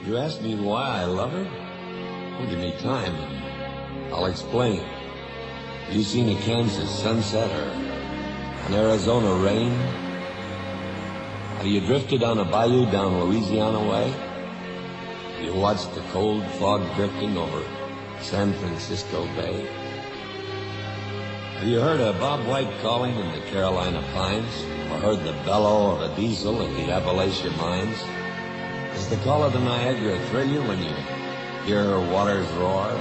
You ask me why I love her? Well, give me time and I'll explain. Have you seen a Kansas sunset or an Arizona rain? Have you drifted on a bayou down Louisiana way? Have you watched the cold fog drifting over San Francisco Bay? Have you heard a Bob White calling in the Carolina pines, or heard the bellow of a diesel in the Appalachia mines? Does the call of the Niagara thrill you when you hear her waters roar?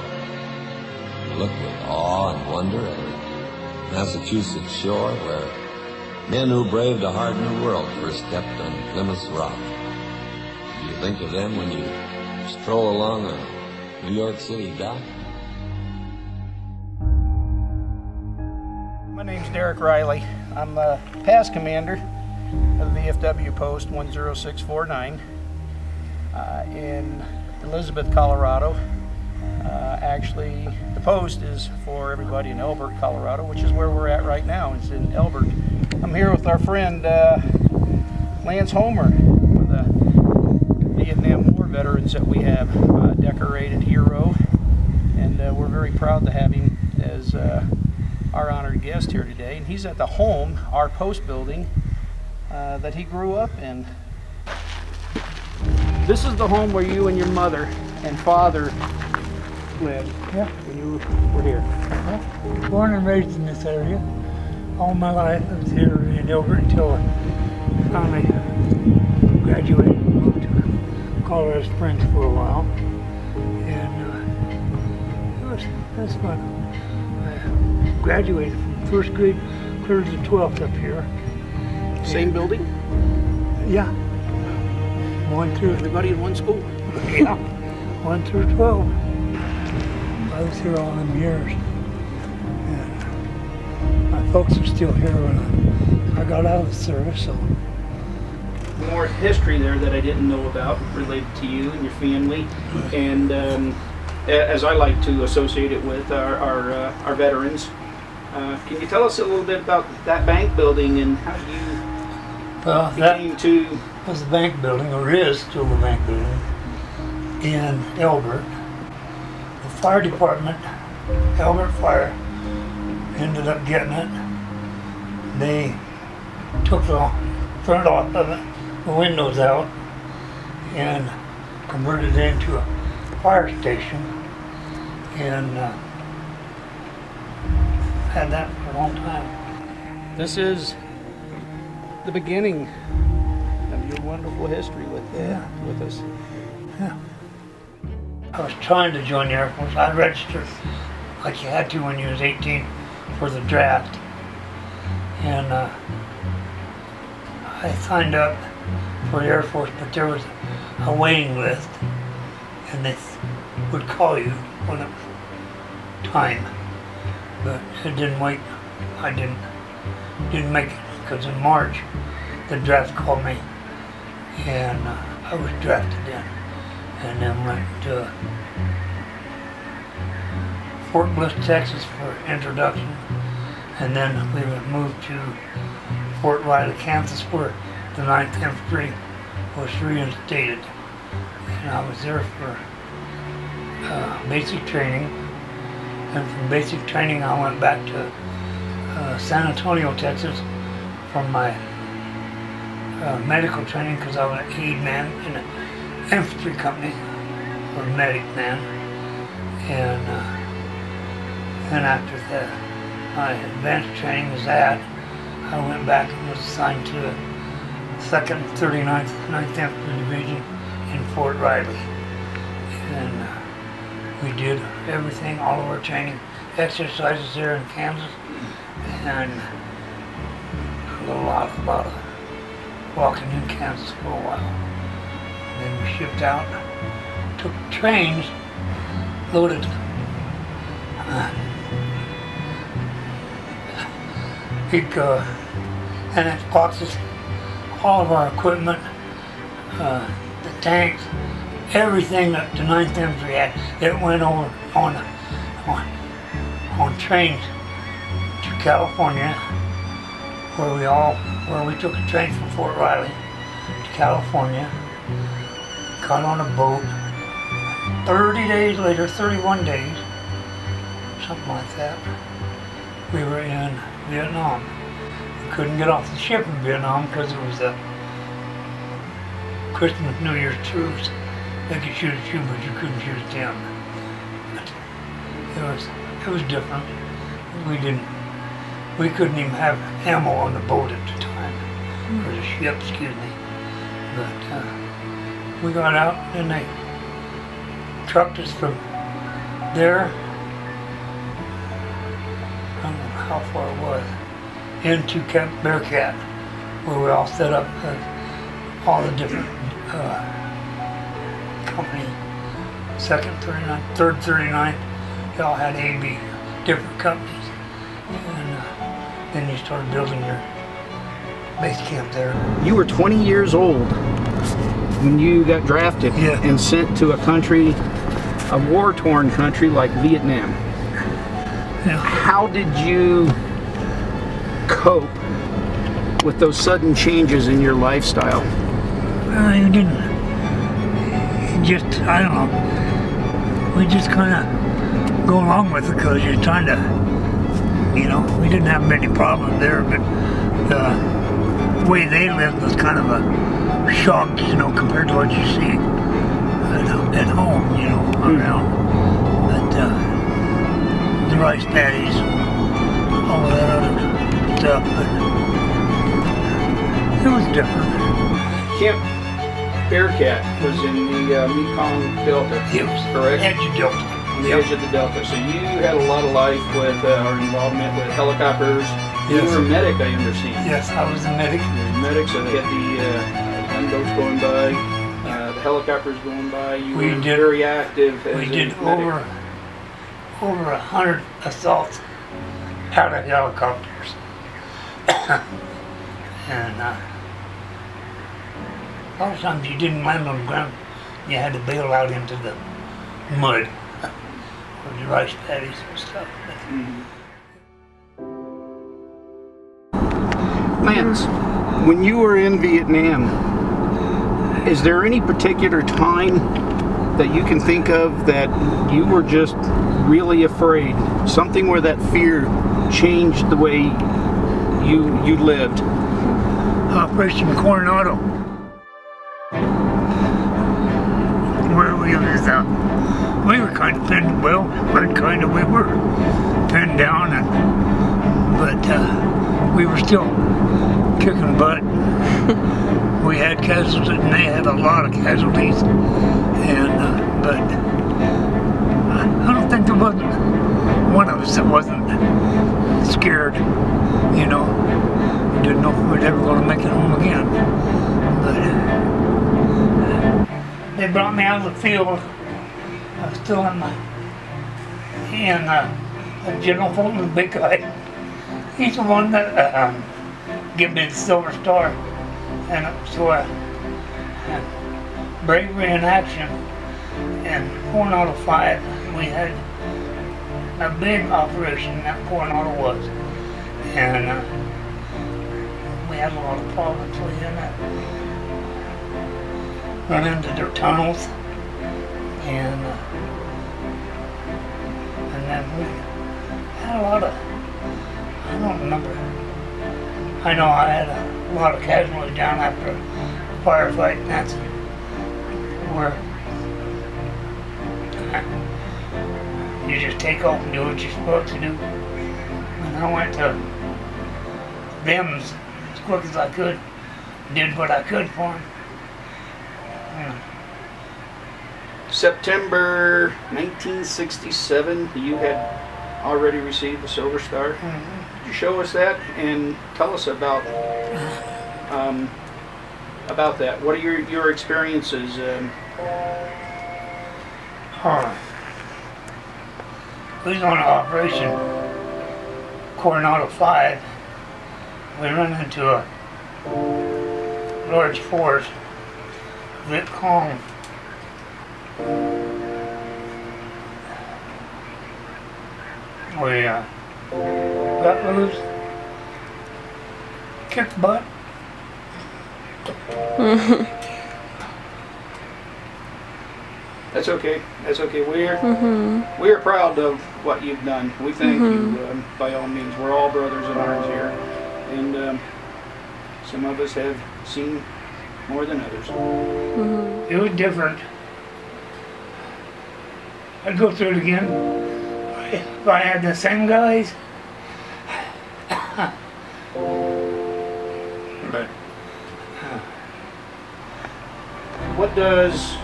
You look with awe and wonder at her Massachusetts shore, where men who braved a hard new world first stepped on Plymouth Rock. Do you think of them when you stroll along a New York City dock? My name's Derek Riley. I'm the past commander of the VFW Post 10649 in Elizabeth, Colorado. Actually, the post is for everybody in Elbert, Colorado, which is where we're at right now. It's in Elbert. I'm here with our friend Lance Homer, one of the Vietnam War veterans that we have, decorated hero, and we're very proud to have him as our honored guest here today. And he's at the home, our post building, that he grew up in. This is the home where you and your mother and father lived. Yeah. When you were here. Well, born and raised in this area. All my life I was here in Elbert until I finally graduated and moved to Colorado Springs for a while. And it was fun. I graduated from first grade clear to the 12th up here. Same building? Yeah. 1 through Everybody in one school? Yeah. 1 through 12. I was here all them years. And my folks are still here when I got out of the service, so. More history there that I didn't know about related to you and your family, and as I like to associate it with our veterans. Can you tell us a little bit about that bank building and how you came to? Was the bank building, or is still the bank building, in Elbert. The fire department, Elbert Fire, ended up getting it. They took the front off of it, the windows out, and converted it into a fire station, and had that for a long time. This is the beginning of your wonderful history with us. Yeah. I was trying to join the Air Force. I registered like you had to when you was 18 for the draft. And I signed up for the Air Force, but there was a waiting list, and they would call you when it was time. But it didn't wait. I didn't make it, because in March the draft called me, and I was drafted in, and then went to Fort Bliss, Texas for introduction, and then we would move to Fort Riley, Kansas, where the 9th Infantry was reinstated, and I was there for basic training, and from basic training I went back to San Antonio, Texas for my medical training, because I was an aide man in an infantry company, or medic man, and then after that, my advanced training was that, I went back and was assigned to the 2nd 39th 9th Infantry Division in Fort Riley, and we did everything, all of our training exercises there in Kansas, and a lot of walking in Kansas for a while. And then we shipped out, took trains loaded big annex boxes, all of our equipment, the tanks, everything that the 9th Infantry had, it went over on trains to California, where we took a train from Fort Riley to California, got on a boat. 30 days later, 31 days, something like that, we were in Vietnam. We couldn't get off the ship in Vietnam because it was a Christmas, New Year's truce. They could shoot at you, but you couldn't shoot at them. It was different. We couldn't even have ammo on the boat at the time, or the ship, excuse me. But we got out and they trucked us from there, I don't know how far it was, into Camp Bearcat, where we all set up all the different company, 2nd 39th, 3rd 39th, they all had A, B, different companies. And then you started building your base camp there. You were 20 years old when you got drafted and sent to a country, a war-torn country like Vietnam. Yeah. How did you cope with those sudden changes in your lifestyle? You didn't. Just, I don't know. We just kind of go along with it because you're trying to, you know, we didn't have many problems there, but the way they lived was kind of a shock, you know, compared to what you see at home, you know, around. But the rice paddies, all of that other stuff, but it was different. Camp Bearcat was in the Mekong Delta, It was correct? Edge of Delta. On the edge of the Delta. So you had a lot of life with our involvement with helicopters. You Yes. were a medic, I understand. Yes, I was a medic. You were a medic, so they had the gunboats going by, the helicopters going by. You We were did- very active as We a did medic. over 100 assaults out of helicopters. And a lot of times you didn't land on the ground. You had to bail out into the mud or the rice paddies and stuff. Lance, when you were in Vietnam, is there any particular time that you can think of that you were just really afraid? Something where that fear changed the way you lived? Operation Coronado. Where we was we were kind of pinned, well, we were pinned down, but we were still kicking butt. We had casualties, and they had a lot of casualties, and but I don't think there wasn't one of us that wasn't scared, you know. We didn't know if we were ever going to make it home again. But they brought me out of the field. I was still in my, and General Fulton, the big guy, he's the one that gave me the Silver Star. And so bravery in action. And Coronado 5, we had a big operation that Coronado was. And we had a lot of problems with him. Run into their tunnels. And then we had a lot of, I don't remember. I know I had a lot of casualties down after a firefight, and that's where you just take off and do what you're supposed to do. And I went to them as quick as I could, did what I could for them. September 1967, you had already received the Silver Star. Could you show us that and tell us about that? What are your experiences? We was on Operation Coronado 5. We ran into a large force, Viet Cong. We got loose, kicked butt, That's okay. That's okay. We're proud of what you've done. We thank you by all means. We're all brothers in arms here, and some of us have seen more than others. It was different. I'd go through it again if I had the same guys. Right. What does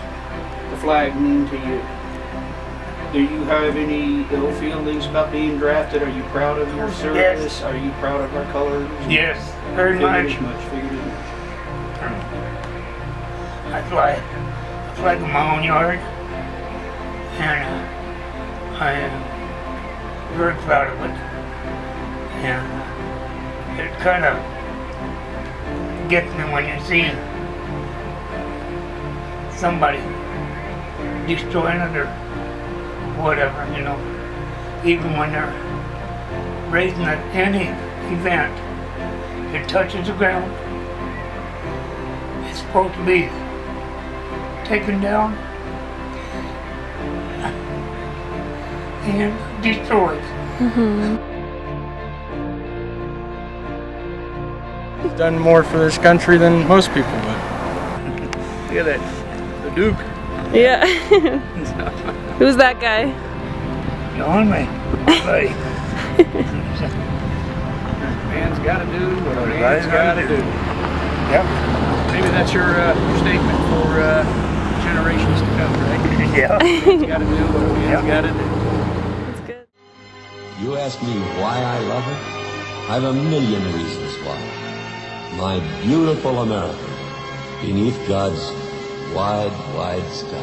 the flag mean to you? Do you have any ill feelings about being drafted? Are you proud of your service? Yes. Are you proud of our colors? Yes, very much. Figured as much. I fly in my own yard, and I am very proud of it. And it kind of gets me when you see somebody destroying it or whatever, you know. Even when they're raising at any event, it touches the ground. It's supposed to be taken down and destroyed. Done more for this country than most people, but Look at that. The Duke. Yeah. Who's that guy? You on me? Buddy. Man's got to do what a man's got to do. Yep. Maybe that's your statement for generations to come, right? Yeah. Man's got to do what a man's got to do. That's good. You ask me why I love her? I've a million reasons why. My beautiful America, beneath God's wide, wide sky.